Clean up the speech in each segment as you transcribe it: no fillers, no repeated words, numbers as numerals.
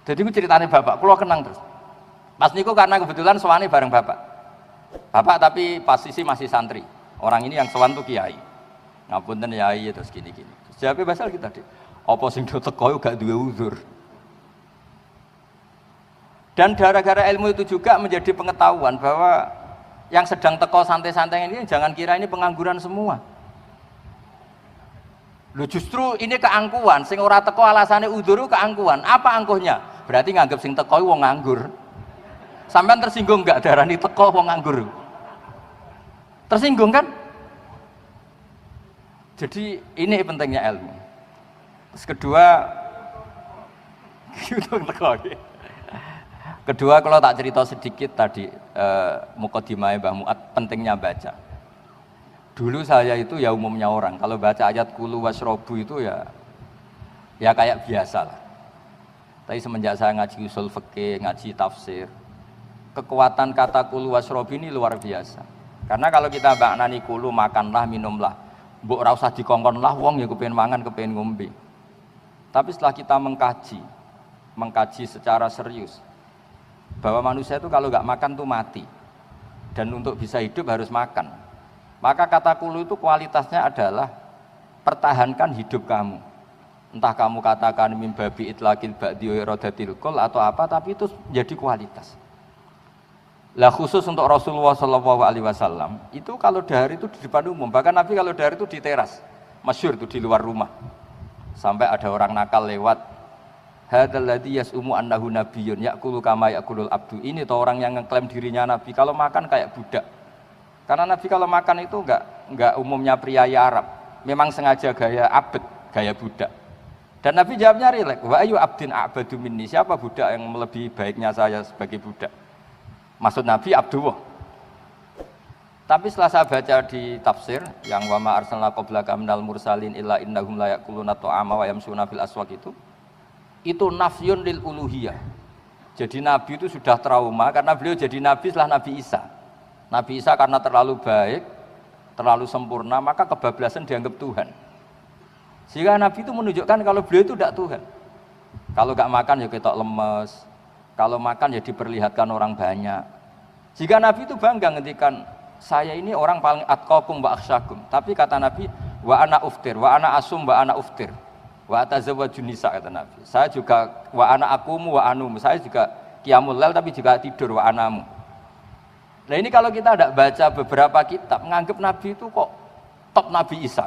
Jadi aku ceritanya bapak, kulo kenang terus. Pas niku karena kebetulan sowane bareng bapak. Bapak tapi posisi masih santri. Orang ini yang sowan tuh kiai. Ngapunten yai terus gini-gini. Jawabnya basal kita deh. Apa sing do teko gak duwe uzur. Dan gara-gara ilmu itu juga menjadi pengetahuan bahwa yang sedang teko santai-santai ini jangan kira ini pengangguran semua. Loh justru ini keangkuhan, sing ora teko alasannya udzuru keangkuhan. Apa angkuhnya? Berarti nganggep sing teko wong nganggur. Sampean tersinggung enggak darani teko wong nganggur? Tersinggung kan? Jadi ini pentingnya ilmu. Terus kedua kalau tak cerita sedikit tadi mukadimah Mbah Muat pentingnya baca. Dulu saya itu ya umumnya orang kalau baca ayat kulu wasrobu itu ya kayak biasa lah. Tapi semenjak saya ngaji usul fikih, ngaji tafsir, kekuatan kata kulu wasrobu ini luar biasa. Karena kalau kita maknani kulu makanlah, minumlah, mbok ora usah dikongkon lah wong ya kepengin mangan, kepengin ngombe. Tapi setelah kita mengkaji secara serius bahwa manusia itu kalau nggak makan tuh mati, dan untuk bisa hidup harus makan. Maka kata kulu itu kualitasnya adalah pertahankan hidup kamu. Entah kamu katakan min babi itlaqil ba'di wa iradatil kul atau apa, tapi itu menjadi kualitas. Lah khusus untuk Rasulullah SAW itu kalau dahar itu di depan umum, bahkan Nabi kalau dahar itu di teras, masyhur itu di luar rumah. Sampai ada orang nakal lewat, hadzal ladzi yas'umu annahu nabiyyun ya'kulu kama ya'kulul abdu. Ini tuh orang yang ngeklaim dirinya nabi, kalau makan kayak budak. Karena Nabi kalau makan itu enggak umumnya pria Arab, memang sengaja gaya abd, gaya budak. Dan Nabi jawabnya rileks, wa ayu abdin a'badu minni, siapa budak yang melebihi baiknya saya sebagai budak? Maksud Nabi Abdullah. Tapi setelah saya baca di tafsir yang wa ma arsalna qablaka minal mursalin illa innahum la ya'kuluna ta'ama wa yamshuna fil aswaq itu nafyun lil uluhiyah. Jadi Nabi itu sudah trauma karena beliau jadi Nabi setelah Nabi Isa. Nabi Isa karena terlalu baik, terlalu sempurna, maka kebablasan dianggap Tuhan. Sehingga Nabi itu menunjukkan kalau beliau itu tidak Tuhan. Kalau nggak makan ya ketok lemes, kalau makan ya diperlihatkan orang banyak. Jika Nabi itu bangga ngendikan, saya ini orang paling atqakum wa akhsyakum. Tapi kata Nabi, wa ana uftir, wa ana asum, wa ana uftir. Wa atazawwajun nisa, kata Nabi. Saya juga wa ana akumu wa anum. Saya juga qiyamul lail tapi juga tidur wa anamu. Nah ini kalau kita tidak baca beberapa kitab, menganggap Nabi itu kok top Nabi Isa.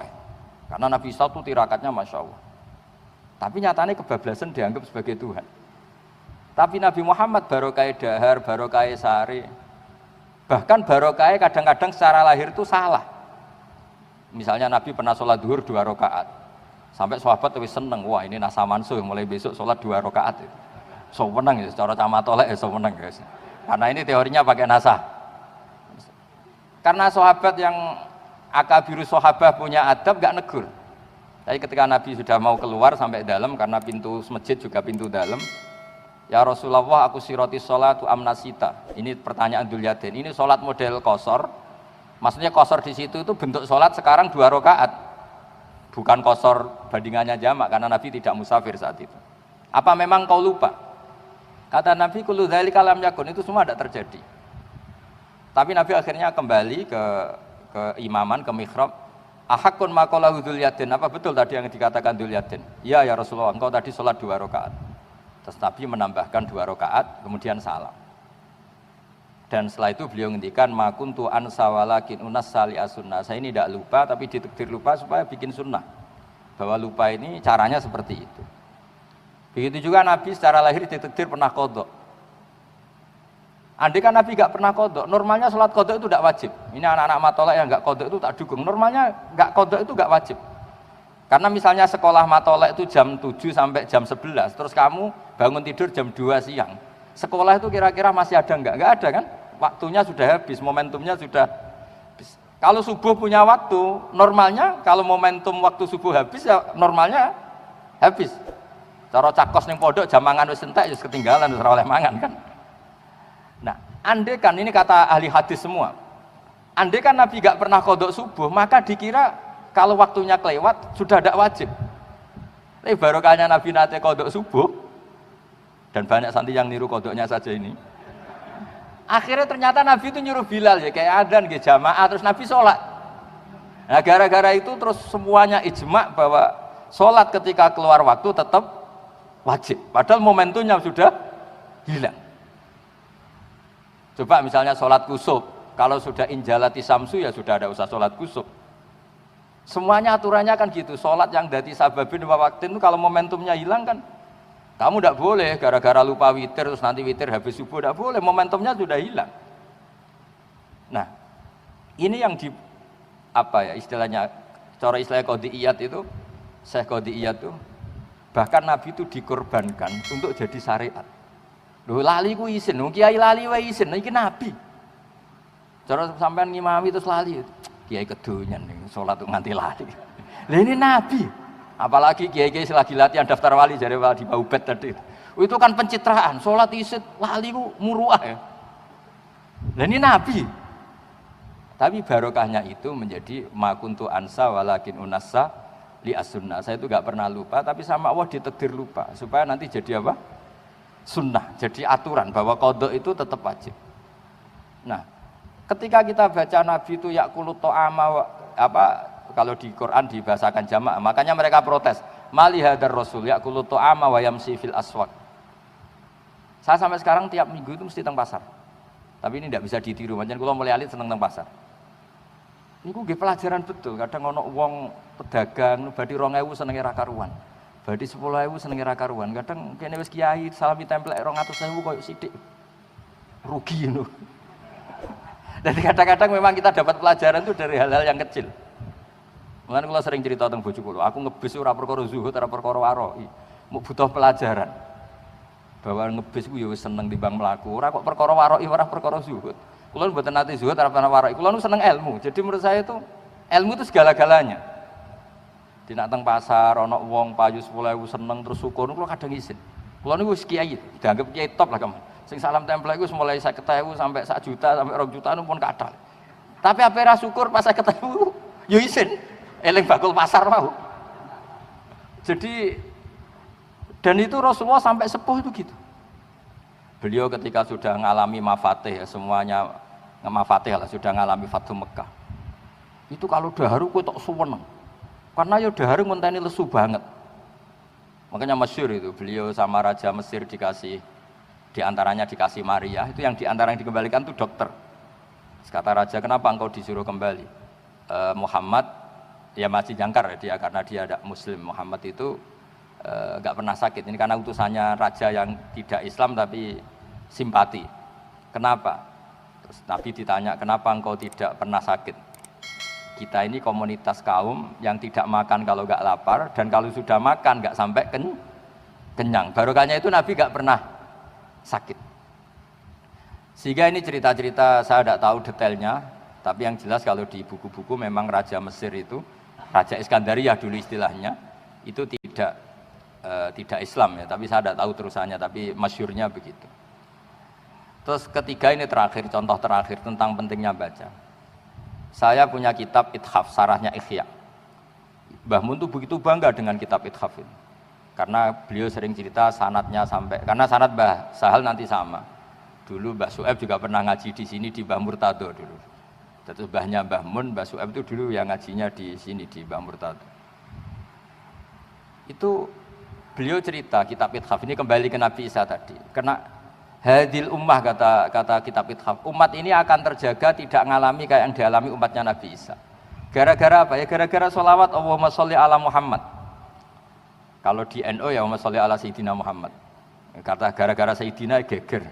Karena Nabi Isa itu tirakatnya Masya Allah. Tapi nyatanya kebablasan dianggap sebagai Tuhan. Tapi Nabi Muhammad barokah dahar, barokah sare. Bahkan barokah kadang-kadang secara lahir itu salah. Misalnya Nabi pernah sholat duhur 2 rakaat. Sampai sahabat lebih seneng, wah ini nasa mansuh, mulai besok sholat 2 rakaat. So menang ya, secara camatolek ya so menang guys. Karena ini teorinya pakai nasa. Karena sahabat yang akabiru sahabah punya adab gak negur. Tapi ketika Nabi sudah mau keluar sampai dalam, karena pintu masjid juga pintu dalam, ya Rasulullah aku siroti sholatu amnasita. Ini pertanyaan Dzulyaden. Ini sholat model qashar. Maksudnya qashar di situ itu bentuk sholat sekarang 2 rakaat. Bukan qashar bandingannya jamak karena Nabi tidak musafir saat itu. Apa memang kau lupa? Kata Nabi kullu dzalika lam yakun, itu semua tidak terjadi. Tapi Nabi akhirnya kembali ke imaman, ke mihrab. Ahakun maqalahu Dzulyaden, apa betul tadi yang dikatakan Dzulyaden? Iya ya Rasulullah, engkau tadi sholat 2 rakaat. Terus Nabi menambahkan 2 rakaat, kemudian salam. Dan setelah itu beliau ngendikan ma kuntu ansa walakin unas sali as-sunnah. Saya ini tidak lupa, tapi ditakdir lupa supaya bikin sunnah. Bahwa lupa ini caranya seperti itu. Begitu juga Nabi secara lahir ditakdir pernah qadha. Andai kan Nabi nggak pernah qadha, normalnya sholat qadha itu tidak wajib. Ini anak-anak matolek yang nggak qadha itu tak dukung. Normalnya nggak qadha itu nggak wajib. Karena misalnya sekolah matolek itu jam 7 sampai jam 11, terus kamu bangun tidur jam 2 siang. Sekolah itu kira-kira masih ada enggak? Enggak ada kan? Waktunya sudah habis, momentumnya sudah habis. Kalau subuh punya waktu, normalnya kalau momentum waktu subuh habis ya normalnya habis. Cara cakos ning pondok jam mangan wis entek wis ketinggalan wis ora oleh mangan kan. Nah, andai kan ini kata ahli hadis semua. Andai kan Nabi enggak pernah qadha subuh, maka dikira kalau waktunya kelewat sudah tidak wajib. Tapi barokahnya Nabi nate qadha subuh, Dan banyak santri yang niru kodoknya saja ini. Akhirnya ternyata Nabi itu nyuruh Bilal ya kayak adzan nggih jamaah terus Nabi sholat. Nah gara-gara itu terus semuanya ijma bahwa sholat ketika keluar waktu tetap wajib. Padahal momentumnya sudah hilang. Coba misalnya sholat kusuf, kalau sudah injalati samsu ya sudah ada usah sholat kusuf. Semuanya aturannya kan gitu. Sholat yang dati sababin waktu itu kalau momentumnya hilang kan kamu tidak boleh gara-gara lupa witir terus nanti witir habis subuh, tidak boleh, momentumnya sudah hilang. Nah ini yang di apa ya istilahnya, cara istilahnya qadhiyat itu, Syekh qadhiyat itu bahkan Nabi itu dikorbankan untuk jadi syariat. Loh lali ku isin, kiai lali wae isin, iki Nabi. Cara sampean ngimami terus lali, kiai kedonyan ning salat nganti lali. Lah ini Nabi. Apalagi kiai-kiai selagi latihan daftar wali jadi wali Baubet tadi. Itu kan pencitraan, salat isin lali ku muruah ya. Lah ini Nabi. Tapi barokahnya itu menjadi makuntu ansa walakin unassa li as-sunnah. Saya itu enggak pernah lupa, tapi sama Allah ditakdir lupa supaya nanti jadi apa? Sunnah, jadi aturan bahwa qadha itu tetap wajib. Nah, ketika kita baca Nabi itu yakulut ta'ama apa kalau di Quran dibahasakan jamaah, makanya mereka protes. Mali hadar rasul yakulut ta'ama wa yamsi fil aswaq. Saya sampai sekarang tiap minggu itu mesti teng pasar. Tapi ini tidak bisa ditiru, macam kalau mulai alit seneng teng pasar. Niku nggih pelajaran betul, kadang ana wong pedagang badhe 2000 senenge ra karuan. Badhe 10.000 senenge ra karuan. Kadang kene wis kiai salami templek 200.000 koyo sithik. Rugi ngono. Dan kadang-kadang memang kita dapat pelajaran itu dari hal-hal yang kecil. Mulane kula sering cerita teng bojo kula, aku ngebis ora perkara zuhud, ora perkara waroi. Mau butuh pelajaran. Bahwa ngebis ku ya wis seneng timbang mlaku, ora kok perkara waroi, ora perkara zuhud. Kula mboten nate zuhud ora pernah waroi. Kula nu seneng ilmu. Jadi menurut saya itu ilmu itu segala-galanya. Di nak teng pasar ana wong payu 10.000 seneng terus syukur kula kadang isin. Kula niku wis kiai, dianggap kiai top lah kamu. Sing salam templek iku mulai 50.000 sampai 1 juta sampai 2 juta pun kathah. Tapi ape ra syukur pas 50.000 yo isin. Eling bakul pasar mau. Jadi dan itu Rasulullah sampai sepuh itu gitu. Beliau ketika sudah mengalami mafatih, semuanya mafatih lah, sudah mengalami Fathu Mekah. Itu kalau daharu kok tok suweneng. Karena ya daharu ngenteni lesu banget. Makanya masyhur itu beliau sama Raja Mesir dikasih, diantaranya dikasih Maria, itu yang diantara yang dikembalikan itu dokter. Kata Raja, kenapa engkau disuruh kembali? Muhammad, ya masih jangkar ya dia, karena dia ada Muslim. Muhammad itu enggak pernah sakit. Ini karena utusannya Raja yang tidak Islam tapi simpati. Kenapa? Terus Nabi ditanya, kenapa engkau tidak pernah sakit? Kita ini komunitas kaum yang tidak makan kalau enggak lapar, dan kalau sudah makan enggak sampai kenyang. Barokahnya itu Nabi enggak pernah sakit. Sehingga ini cerita-cerita saya tidak tahu detailnya, tapi yang jelas kalau di buku-buku memang Raja Mesir itu, Raja Iskandariyah dulu istilahnya, itu tidak Islam ya, tapi saya tidak tahu terusannya, tapi masyhurnya begitu. Terus ketiga ini terakhir, contoh terakhir tentang pentingnya baca. Saya punya kitab Ithaf, sarahnya Ihya. Mbah Mun tuh begitu bangga dengan kitab Ithaf ini. Karena beliau sering cerita sanadnya sampai, karena sanad Mbah Sahal nanti sama. Dulu Mbah Su'aib juga pernah ngaji di sini di Mbah Murtado dulu. Terus mbahnya Mbah Mun, Mbah Su'aib itu dulu yang ngajinya di sini di Mbah Murtado. Itu beliau cerita kitab Ithaf ini kembali ke Nabi Isa tadi. Karena hadil ummah kata kitab Ithaf, umat ini akan terjaga tidak mengalami kayak yang dialami umatnya Nabi Isa. Gara-gara apa ya? Gara-gara sholawat Allahumma sholli ala Muhammad. Kalau di NU ya Allahumma sholli ala Sayyidina Muhammad. Kata gara-gara Sayyidina geger.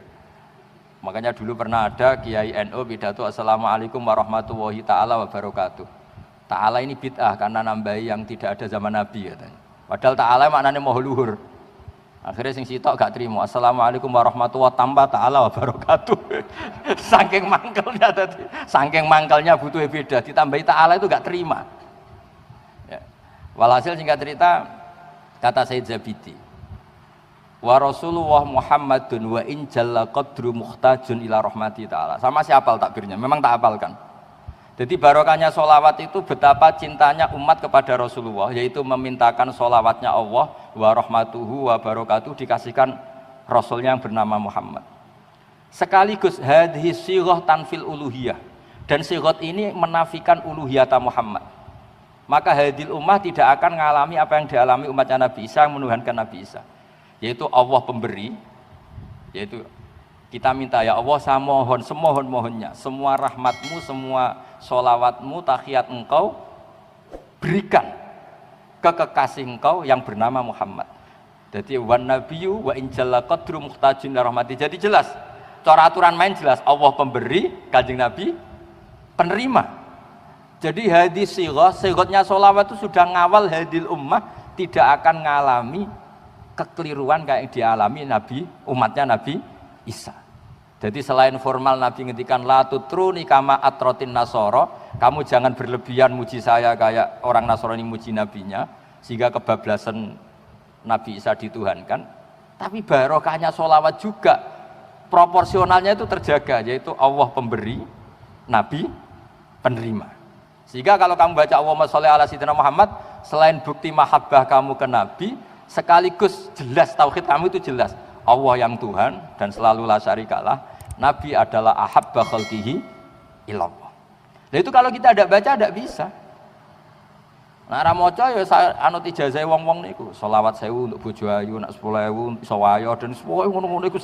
Makanya dulu pernah ada Kiai NU pidato Assalamualaikum warahmatullahi ta'ala wabarakatuh. Ta'ala ini bid'ah karena nambahi yang tidak ada zaman Nabi katanya. Padahal ta'ala maknanya moho luhur. Akhirnya sing sitok gak terima. Assalamualaikum warahmatullahi tambah ta'ala wabarakatuh. Saking mangkelnya tadi. Saking mangkelnya butuh beda. Ditambahi ta'ala itu gak terima. Ya. Walhasil singkat cerita, kata Sayyid Zabidi, wa Rasulullah Muhammadun wa in jalla qadru muhtajun ila rahmati ta'ala. Sama si hafal takbirnya, memang tak hafalkan. Jadi barokahnya sholawat itu betapa cintanya umat kepada Rasulullah, yaitu memintakan sholawatnya Allah wa rahmatuhu wa barakatuh dikasihkan rasulnya yang bernama Muhammad. Sekaligus hadhihi sighah tanfil uluhiyah, dan sighah ini menafikan uluhiyata Muhammad. Maka hadil ummah tidak akan mengalami apa yang dialami umatnya Nabi Isa yang menuhankan Nabi Isa, yaitu Allah pemberi, yaitu kita minta ya Allah saya mohon semohon-mohonnya semua rahmatmu, semua sholawatmu, tahiyat engkau berikan ke kekasih engkau yang bernama Muhammad. Jadi wan nabiyyu wa in jalla qadru muhtajin rahmati. Jadi jelas, cara aturan main jelas, Allah pemberi, Kanjeng Nabi penerima. Jadi hadis sighahnya sholawat itu sudah ngawal hadil ummah tidak akan mengalami kekeliruan kayak yang dialami Nabi, umatnya Nabi Isa. Jadi selain formal Nabi ngendikan la tutruni kama atrotin nasoro, kamu jangan berlebihan muji saya kayak orang Nasrani muji nabinya sehingga kebablasan Nabi Isa dituhankan. Tapi barokahnya sholawat juga proporsionalnya itu terjaga, yaitu Allah pemberi, Nabi penerima. Sehingga kalau kamu baca Allahumma sholli ala sayyidina Muhammad, selain bukti mahabbah kamu ke Nabi, sekaligus jelas tauhid kamu itu jelas Allah yang Tuhan dan selalu la syarikalah. Nabi adalah ahabba khalqihi ilallah. Nah itu kalau kita tidak baca tidak bisa. Nah ramoca ya anut ijazah wong-wong niku, sholawat 1000 untuk bojo ayu, nak 10.000 iso wayo dan semua ngono-ngono iku.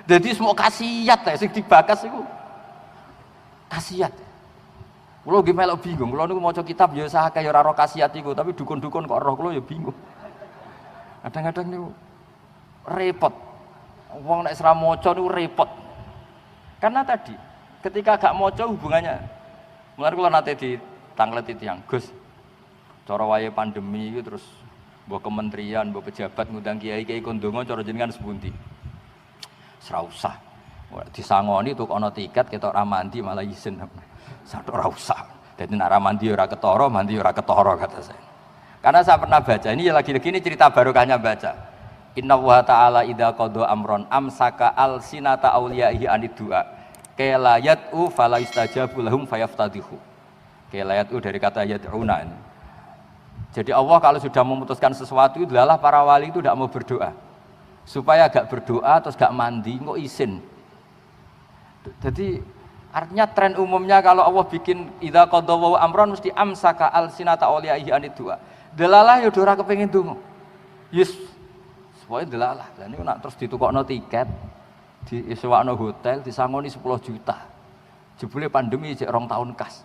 Jadi semua khasiat sing dibakas iku. Khasiat. Kulo nggih melok bingung, kulo niku maca kitab ya sakake ya ora ro khasiat iku, tapi dukun-dukun kok roh kulo ya bingung. Kadang-kadang niku repot. Wong nek ora maca niku repot. Karena tadi ketika gak maca hubungannya. Mulane kulo nate ditangleti tiyang, Gus. Cara wayahe pandemi iki terus mbok kementerian, mbok pejabat ngundang kiai-kiai kon donga cara jenengan sepundi. Ora usah. Disangoni tuh ana tiket ketok ra mandi malah izin. Satu ora usah. Jadi nak mandi ora ketara, mandi ora ketara kata saya. Karena saya pernah baca ini lagi-lagi ini cerita barokahnya baca. Inna wa ta'ala idza qada amron amsaka alsinata auliyaihi anid du'a. Kala yad'u fala yustajabu lahum fayaftadihu. Kala yad'u dari kata yad'una ini. Jadi Allah kalau sudah memutuskan sesuatu itu adalah para wali itu tidak mau berdoa. Supaya gak berdoa terus gak mandi kok izin. Jadi artinya tren umumnya kalau Allah bikin idza qada wa amron mesti amsaka alsinata auliyaihi anid du'a. Delalah ya ora kepengin donga. Yes. Pokoke delalah. Lah niku nak terus ditukokno tiket, disewakno hotel, disangoni 10 juta. Jebule pandemi jek 2 tahun kas.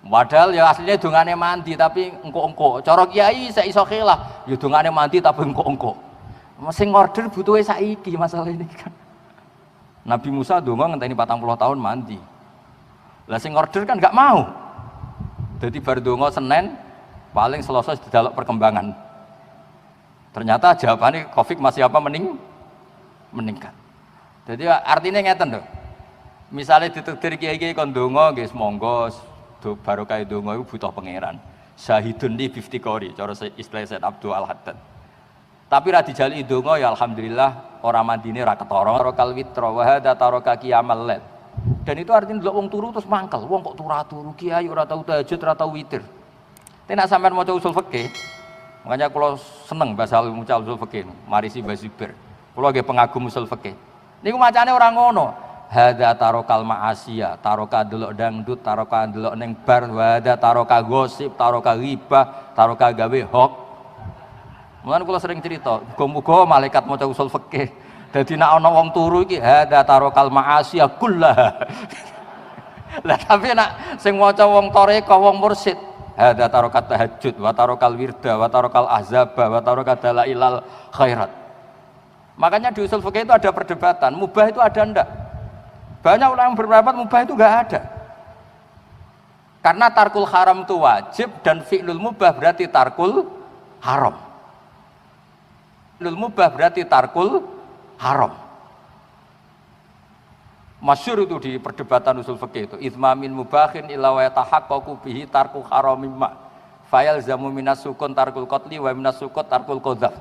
Padahal ya aslinya dongane mandi tapi engko-engko. Cara kiai sak iso khilaf, ya dongane mandi tapi engko-engko. Sing order butuhe saiki masalah ini kan. Nabi Musa donga ngenteni 40 tahun mandi. Lah sing order kan enggak mau. Jadi bar donga Senin paling Selasa didelok perkembangan. Ternyata jawabannya Covid masih apa meningkat. Jadi artinya ngeten lho. Misalnya ditakdir kiai-kiai kon donga nggih monggo barokah donga iku butuh pangeran. Syahidun li 50 qori cara istilah Said Abdul Al-Haddad. Tapi ra dijali donga ya alhamdulillah ora mandine ora ketara kal witra wa hadza taraka qiyamal lail. Dan itu artinya delok wong turu terus mangkel. Wong kok turu kiai ora tau tahajud, ora tau witir. Tapi nek sampean maca usul fikih, makanya kalau seneng bahasa usul fikih, marisi Bazibir. Kalau nggih pengagum usul fikih. Niku macane ora ngono. Hadza tarokal ma'asiya, taroka delok dangdut, taroka delok ning bar, hadza taroka gosip, taroka ghibah, taroka gawe hoax. Mulane kula sering cerita, muga-muga malaikat maca usul fikih. Dadi nek ana wong turu iki hadza tarokal ma'asiya kullaha. Lah tapi nek sing maca wong toreka, wong mursyid, hadza tarokat tahajud, wa tarokal wirda, wa tarokal ahzaba, wa tarokal dalailal khairat. Makanya di usul fikih itu ada perdebatan, mubah itu ada ndak? Banyak ulama yang berpendapat mubah itu enggak ada. Karena tarkul haram itu wajib dan fi'lul mubah berarti tarkul haram. Fi'lul mubah berarti tarkul haram. Masyhur itu di perdebatan usul fikih itu, itsmamin mubahin illa wa yatahaqqaqu bihi tarku haramin ma. Fayal zamu minas sukun tarkul qatli wa minas sukut tarkul qadzaf.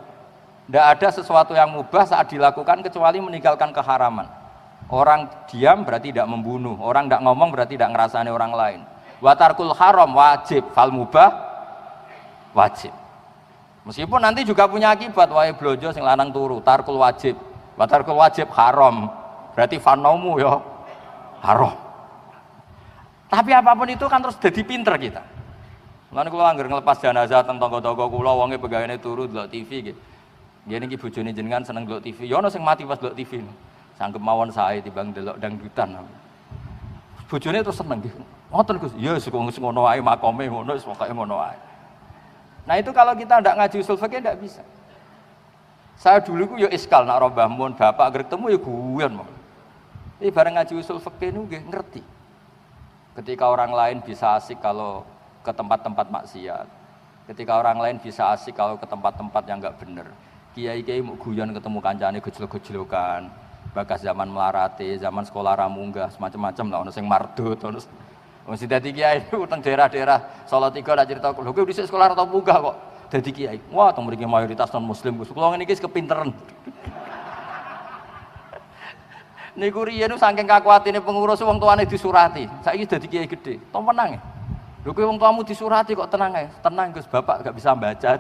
Tidak ada sesuatu yang mubah saat dilakukan kecuali meninggalkan keharaman. Orang diam berarti tidak membunuh, orang tidak ngomong berarti tidak ngerasani orang lain. Wa tarkul haram wajib, fal mubah wajib. Meskipun nanti juga punya akibat, wae blojo sing lanang turu, tarkul wajib. Tarkul wajib haram. Berarti fanomu ya haram. Tapi apapun itu kan terus jadi pinter kita. Lan kula anggere ngelepas jenazah teng tangga-tangga kula wonge pegawene turu delok TV nggih. Nggih niki bojone jenengan seneng delok TV. Ya ana sing mati pas delok TV. Sanggup mawon sae timbang delok dangdutan. Bojone terus seneng nggih. Ngoten Gus. Ya wis ngono wae makome ngono wis pokoke ngono wae. Nah itu kalau kita tidak ngaji usul fikih tidak bisa. Saya dulu ku ya iskal nak rombah mun bapak agar ketemu ya guyon mau. Ini bareng ngaji usul fikih nu nggih ngerti. Ketika orang lain bisa asik kalau ke tempat-tempat maksiat. Ketika orang lain bisa asik kalau ke tempat-tempat yang enggak benar. Kiai-kiai mau guyon ketemu kancane gejlok-gejlokan. Bakas zaman melarate, zaman sekolah ramunggah, semacam-macam lah ono sing mardut, ono mesti dadi kiai itu teng daerah-daerah Salatiga nak cerita lho kowe dhisik sekolah atau munggah kok dadi kiai. Wah, teng mriki mayoritas non muslim Gus. Kula ngene iki wis kepinteran. Niku riyen saking kakuatine pengurus wong tuane disurati. Saiki dadi kiai gede. Tom menang ya. Lho kowe wong tuamu disurati kok tenang ae. Tenang Gus, Bapak gak bisa baca.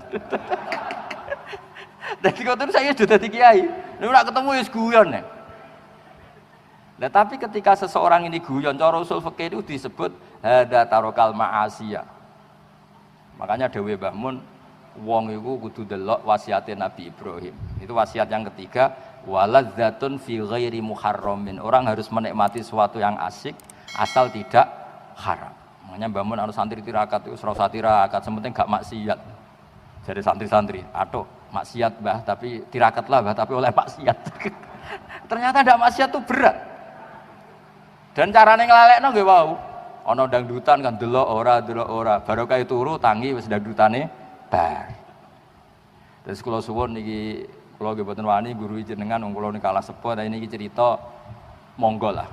Dadi kok terus saya sudah dadi kiai. Niku nak ketemu wis guyon ya. Nah, tapi ketika seseorang ini guyon, cara usul fikih itu disebut hadza tarokal ma'asiyah. Makanya Dewi Mbah Mun, wong iku kudu delok wasiate Nabi Ibrahim. Itu wasiat yang ketiga, waladzatun fi ghairi muharramin. Orang harus menikmati sesuatu yang asik asal tidak haram. Makanya Mbah Mun anu santri tirakat itu ora usah tirakat, sementing gak maksiat. Jadi santri-santri, aduh maksiat Mbah, tapi tirakatlah Mbah, tapi oleh maksiat. Ternyata ndak maksiat itu berat. Dan carane nglalekno nggih wau. Ana dangdutan kan delok ora, barokah turu tangi wis dangdutane bar. Terus kula suwun niki kula nggih boten wani guru jenengan wong kula niki kalah sepuh ta niki cerita monggo lah.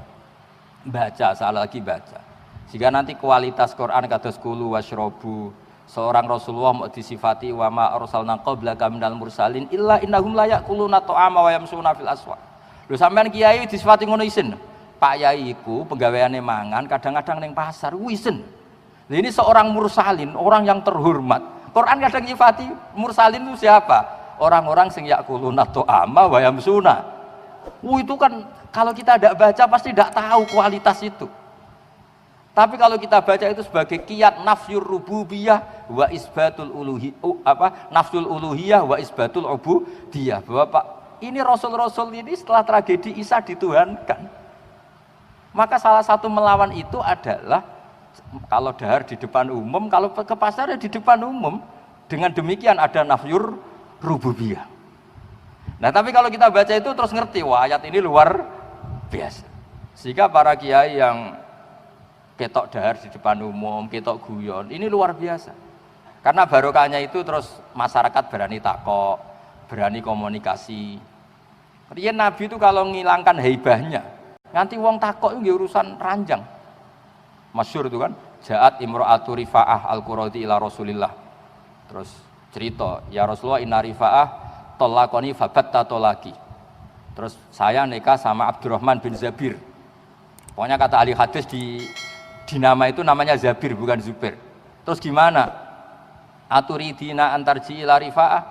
Baca, salah lagi baca. Sehingga nanti kualitas Quran kados kulu wasyrobu. Seorang Rasulullah mau disifati wa ma arsalna qablaka minal mursalin illa innahum la yaquluna ta'ama wa yamsuna fil aswaq. Lho sampean kiai disifati ngono isin. Pak Yai iku penggaweane mangan kadang-kadang ning pasar wisen. Nah, ini seorang mursalin, orang yang terhormat. Quran kadang nyifati mursalin itu siapa? Orang-orang sing yakuluna ta'ama wa yamsuna. Itu kan kalau kita tidak baca pasti tidak tahu kualitas itu. Tapi kalau kita baca itu sebagai kiat nafyur rububiyah wa isbatul nafsul uluhiyah wa isbatul ubudiyah. Bahwa Pak, ini rasul-rasul ini setelah tragedi Isa dituhankan. Maka salah satu melawan itu adalah kalau dahar di depan umum, kalau ke pasar ya di depan umum. Dengan demikian ada nafyur rububiyah. Nah tapi kalau kita baca itu terus ngerti, wah ayat ini luar biasa. Sehingga para kiai yang ketok dahar di depan umum, ketok guyon, ini luar biasa. Karena barokahnya itu terus masyarakat berani takok, berani komunikasi. Kemudian Nabi itu kalau menghilangkan haibahnya, nanti wong takok itu urusan ranjang. Masyhur itu kan, Ja'at imra'atu Rifa'ah al-Quradi ila Rasulillah. Terus cerita, ya Rasulullah inna Rifa'ah tolakoni fabatta tolaki. Terus saya nikah sama Abdurrahman bin Zabir. Pokoknya kata ahli hadis di nama itu namanya Zabir bukan Zubair. Terus gimana? Aturidina antarji ila Rifa'ah?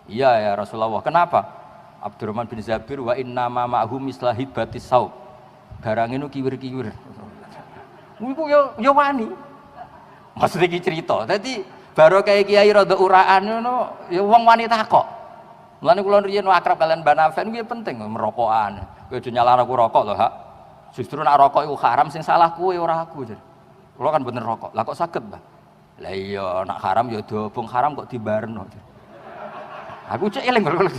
Iya ya Rasulullah. Kenapa? Abdurrahman bin Zabir wa inna ma ma'hum mislahid batis saub. Barang itu kiwir-kiwir. Iku ya wani. Maksudnya iki cerita. Dadi baru kayak kiai rada uraan ngono, ya wong wani takok. Mulane kula riyen akrab kalian Mbak Nafen kuwi penting merokokan. Kowe aja nyalahno aku rokok lho, Hak. Justru nak rokok iku haram sing salah kowe ora aku. Kula kan bener rokok. Lah kok saged, Mbah? Lah iya nak haram ya dobong haram kok dibarno. Aku cek eling kok.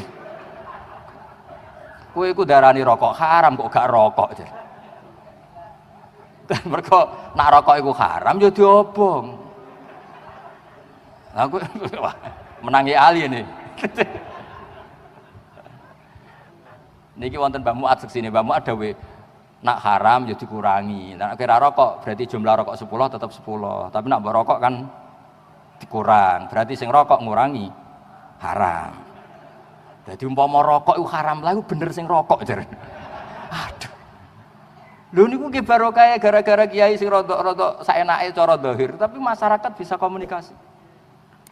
Kowe iku darani rokok haram kok gak rokok. Dan mergo nak rokok iku haram ya diobong. Aku menangi ali ini. Niki wonten Mbah Muat seksine Mbah Muat dawuh nak haram ya dikurangi. Nek kira rokok berarti jumlah rokok 10 tetap 10. Tapi nak mbok rokok kan dikurang. Berarti sing rokok ngurangi haram. Jadi umpama rokok itu haram lah, itu bener sing rokok jar. Aduh. Lho niku nggih barokah gara-gara kiai sing rada-rada saenake cara zahir, tapi masyarakat bisa komunikasi.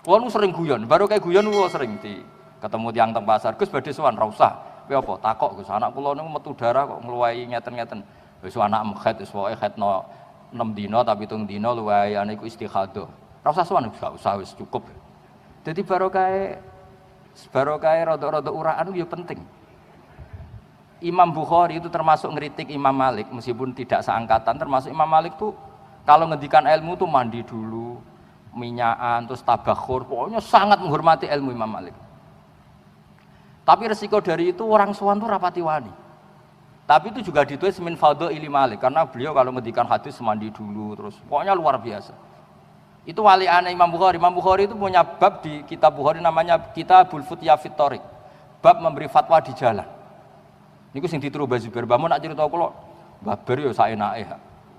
Kulo nu sering guyon, baru kayak guyon kulo sering di ketemu tiang teng pasar, Gus badhe sowan ra usah. Kowe apa? Takok Gus, anak kula niku metu darah kok ngluwahi ngeten-ngeten. Wis anak mekhet wis pokoke khetno 6 dina tapi 7 dina luwihane iku istikhadah. Ra usah sowan, gak usah wis cukup. Dadi barokah rada-rada uraan itu ya penting. Imam Bukhari itu termasuk ngeritik Imam Malik meskipun tidak seangkatan, termasuk Imam Malik tuh kalau ngendikan ilmu tuh mandi dulu, minyakan, terus tabakhur, pokoknya sangat menghormati ilmu Imam Malik. Tapi resiko dari itu orang sowan tuh rapati wani. Tapi itu juga ditulis min fadhaili Malik karena beliau kalau ngendikan hadis mandi dulu terus, pokoknya luar biasa. Itu wali aneh Imam Bukhari. Imam Bukhari itu punya bab di kitab Bukhari namanya Kitabul Futya fit Thoriq. Bab memberi fatwa di jalan. Niku sing ditiru Mbah Zubair. Mbah mun nak crita kula, Mbah Ber yo saenake.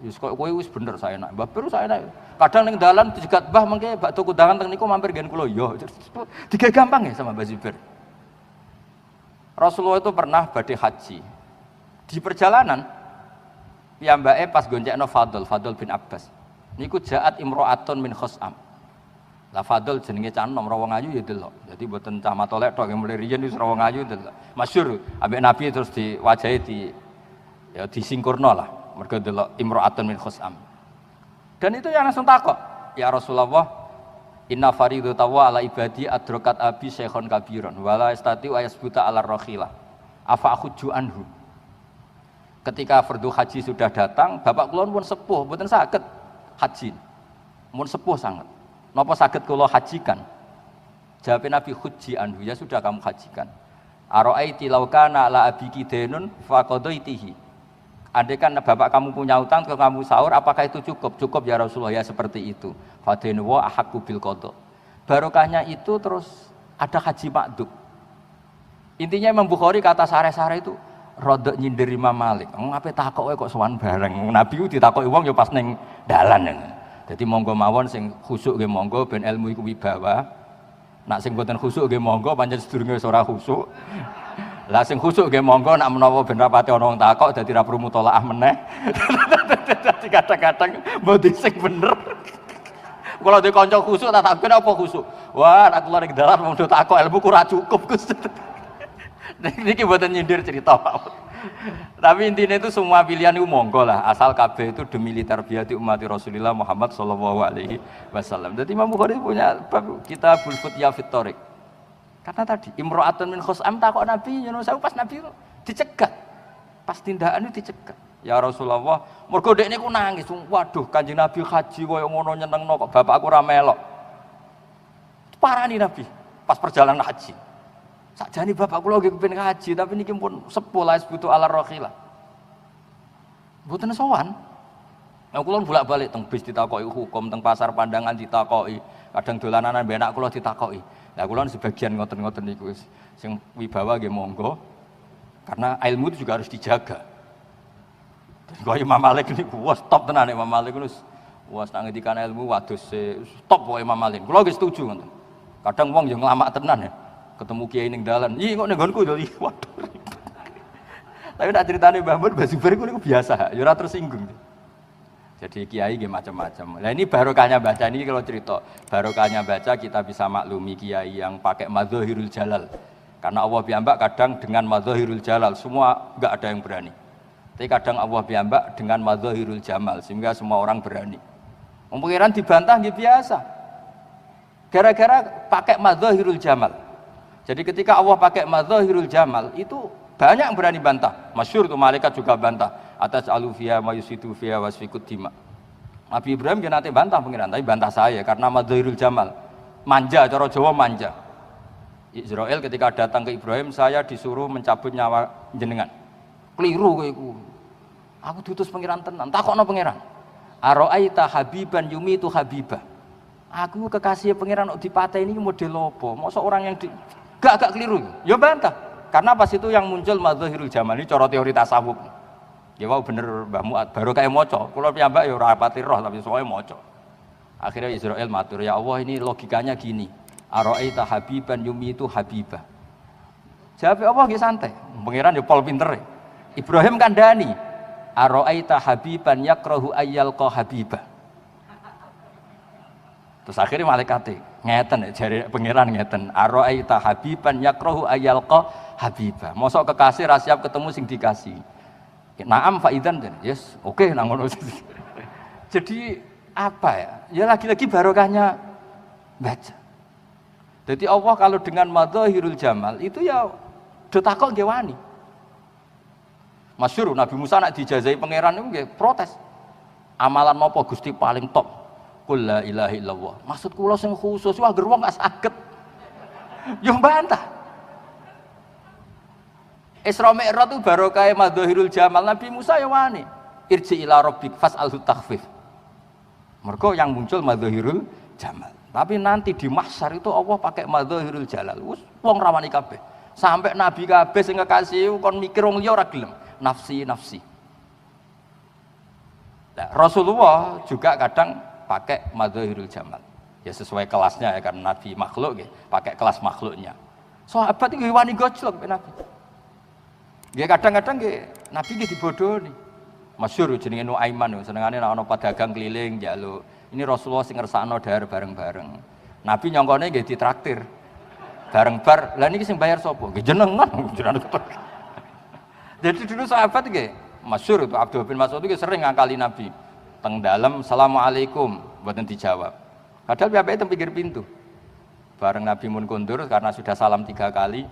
Wis kowe wis bener saenake. Mbah Ber saenake. Kadang ning dalan dijegat Mbah mengke bakdo kundangan teng niku mampir nggen kula yo. Digawe gampang ya sama Mbah Zubair. Rasulullah itu pernah badhe haji. Di perjalanan piyambake pas goncekno Fadl bin Abbas. Niku jaat imro'atun min khos'am. Lah Fadl jenenge cah nom rawang ayu ya delok. Dadi mboten cah matolek tok mulai riyen wis rawang ayu delok. Masyhur ambek Nabi terus diwajahi disingkurno lah. Mergo delok imro'atun min khos'am. Dan itu yang langsung takok, ya Rasulullah, inna faridu tawwa ala ibadi adrokat abi syekhon kabiron wala istati wa yasbuta ala rakhilah. Afa akhudju anhu. Ketika fardu haji sudah datang, bapak kula pun sepuh, mboten saged haji, mun sepuh sangat. Napa saged kula hajikan? Jawab Nabi huji anhu, ya sudah kamu hajikan. Araiti law kana la abiki denun faqadaitihi. Andaikan bapak kamu punya utang ke kamu sahur, apakah itu cukup? Cukup ya Rasulullah, ya seperti itu. Fadenu wa ahaqqu bil qada. Barokahnya itu terus ada haji makdub. Intinya Imam Bukhari kata sare-sare itu rodok nyindir Imam Malik. Ngapain takok kok sowan bareng. Nabi ku ditakoki wong ya pas ning dalan. Jadi monggo mawon sing khusuk nggih monggo ben ilmu iku wibawa. Nak sing mboten khusuk nggih monggo pancen sedurunge ora khusuk. Lah sing khusuk nggih monggo nak menawa ben rapati ana wong takok dadi ra perlu mutolaah meneh. Dadi kadang-kadang mboten sing bener. Kalau di kanca khusuk tak takon apa khusuk. Wah, nak kula ning dalan mung takok ilmu ku ora cukup Gus. Niki mboten nyindir cerita. Tapi intinya itu semua pilihan itu monggo lah, asal KB itu demi tarbiyati umat Rasulullah Muhammad sallallahu alaihi wasallam. Jadi Imam Bukhari punya bab Kitabul Futya fit Thoriq. Karena tadi imro'atun min khos'am takok Nabi, nyuwun sewu pas Nabi dicegat. Pas tindakan itu dicegat. Ya Rasulullah, mergo dekne ku nangis. Waduh, Kanjeng Nabi haji koyo ngono nyenengno kok bapakku ra melok. Parani Nabi pas perjalanan haji. Sakjane bapak kula nggih kepengin haji tapi niki pun sepuh la butuh ala rakhilah. Mboten sowan. Nah kula bolak-balik teng bis ditakoki hukum, teng pasar pandangan ditakoki, kadang dolanan mbek anak kula ditakoki. Lah kula sebagian ngoten-ngoten niku sing wibawa nggih monggo. Karena ilmu itu juga harus dijaga. Kaya Imam Malik niku wis top tenan Imam Malik niku wis nang ngendikan ilmu waduh top wae Imam Malik. Kula nggih setuju ngoten. Kadang wong yo nglamak tenan ya. Ketemu kiai ning dalan, "Ih kok ning nggonku to?" Waduh. Tapi tak critane Mbah Mun Mbah Zubair niku biasa, ya ora tersinggung. Jadi kiai nggih macam-macam. Nah ini barokahnya baca ini kalau cerita, barokahnya baca kita bisa maklumi kiai yang pakai madzahirul jalal. Karena Allah piyambak kadang dengan madzahirul jalal semua enggak ada yang berani. Tapi kadang Allah piyambak dengan madzahirul jamal sehingga semua orang berani. Pengiran dibantah nggih biasa. Gara-gara pakai madzahirul jamal. Jadi ketika Allah pakai madzahirul jamal itu banyak yang berani bantah. Masyhur itu malaikat juga bantah. Atas alufia mayusitu via wasfikut dima. Nabi Ibrahim dia nanti bantah pengiran, tapi bantah saya karena madzahirul jamal. Manja, cara Jawa manja. Israel ketika datang ke Ibrahim, saya disuruh mencabut nyawa jenengan. Keliru kowe. Aku diutus pengiran tenan. Takokno pengiran. Aro'aita habiban yumitu habibah. Aku kekasih pengiran kok dipateni ini model apa? Masa orang yang gak keliru. Ya bantah. Karena pas itu yang muncul madzahirul jamal ini cara teori tasawuf. Ya wow bener Mbah Muat baru kayak moco. Kula piyambak ya ora pati roh tapi soalnya moco. Akhirnya Israel matur, ya Allah ini logikanya gini. Aro'aita habiban yumitu habibah. Jawab Allah nggih santai. Pengiran ya pol pinter. Ibrahim kandhani. Aro'aita habiban yakrahu ayyalqa habibah. Terus akhirnya malaikate Ngeten jare pangeran ngeten. Araita habiban yakrahu ayalqa habiba. Mosok kekasih ra siap ketemu sing dikasih. Naam faidan yes, oke nang ngono. Jadi apa ya? Ya lagi-lagi barokahnya baca. Jadi Allah kalau dengan madzahirul jamal itu ya do takok nggih wani. Masyhur Nabi Musa nak dijazai pangeran niku nggih protes. Amalan napa Gusti paling top? Qul la ilaha illallah. Maksud kula sing khusus wah wong gak saged. Yo bantah. Isra Mi'raj itu barokah madzahirul jamal. Nabi Musa ya wani. Irji ila rabbik fas'alhu takhfif. Mergo yang muncul madzahirul jamal. Tapi nanti di mahsyar itu Allah pakai madzahirul jalal. Wis wong rawani kabeh. Sampai nabi kabeh sing kekasih kon mikir wong liya ora gelem. Nafsi nafsi. Nah, Rasulullah juga kadang pakai madzahirul jamal. Ya sesuai kelasnya ya karena nabi makhluk nggih, pakai kelas makhluknya. Sahabat iki wani gojlok nabi. Nggih kadang-kadang nggih nabi nggih dibodohi. Masyhur jenenge Nuaiman senengane nek ana pedagang keliling njaluk. Ini Rasulullah sing ngersakno dahar bareng-bareng. Nabi nyongkone nggih ditraktir. Bareng bar. Lah niki sing bayar sapa? Nggih jenengan. Jadi dulu sahabat nggih masyhur itu Abdul bin Mas'ud itu sering ngakali Nabi. Teng dalem assalamualaikum mboten dijawab. Padahal piyambake teng pinggir pintu. Bareng Nabi mun kondur karena sudah salam 3 kali.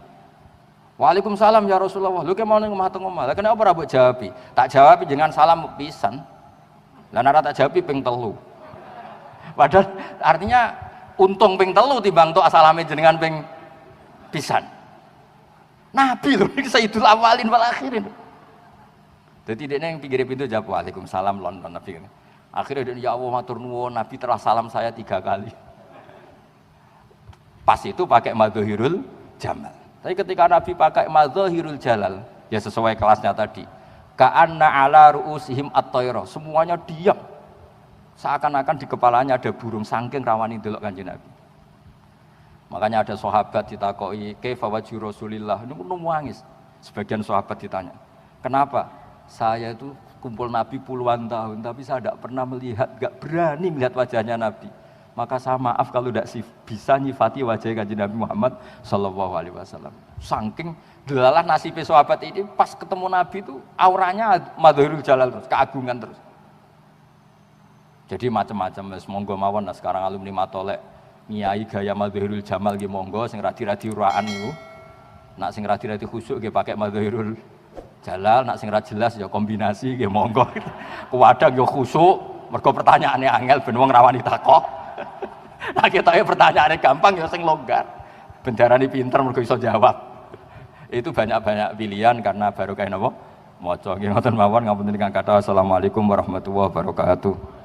Waalaikumsalam ya Rasulullah. Lho ke mau ning omah teng omah. Lah kenapa ora mbok jawabi? Tak jawabi jenengan salam pisan. Lah nek tak jawabi ping 3. Padahal artinya untung ping 3 timbang tok asalame jenengan ping pisan. Nabi lho iki Sayyidul Awalin wal Akhirin. Jadi dia yang pinggir pintu jawab Waalaikumsalam London Nabi. Akhirnya dia ya Allah matur nuwun Nabi telah salam saya 3 kali. Pas itu pakai madzahirul jamal. Tapi ketika Nabi pakai madzahirul jalal, ya sesuai kelasnya tadi. Ka'anna ala ru'usihim at-tayra, semuanya diam. Seakan-akan di kepalanya ada burung saking rawani delok Kanjeng Nabi. Makanya ada sahabat ditakoki, "Kaifa wajhu Rasulillah?" Niku nangis. Sebagian sahabat ditanya, "Kenapa? Saya itu kumpul Nabi puluhan tahun, tapi saya tidak pernah melihat, gak berani melihat wajahnya Nabi. Maka saya maaf kalau tidak bisa nyifati wajah Kanjeng Nabi Muhammad Sallallahu Alaihi Wasallam." Saking delalah nasibnya sahabat ini pas ketemu Nabi itu auranya madzahirul jalal terus, keagungan terus. Jadi macam-macam. Monggo mawon. Nah sekarang alumni Matolek ngiyai gaya madzahirul jamal nggih monggo, sing radi-radi uraan niku. Nak sing radi-radi khusuk nggih pakai madzahirul jalal, nak sing ra jelas ya kombinasi nggih monggo. Kuwadang ya khusuk, mergo pertanyaane angel ben wong rawani takok. Nah ketoke pertanyaane gampang ya sing longgar. Bendarane pinter mergo iso jawab. Itu banyak-banyak pilihan karena barokah napa? Maca nggih ngoten mawon ngapunten ingkang kathah. Assalamualaikum warahmatullahi wabarakatuh.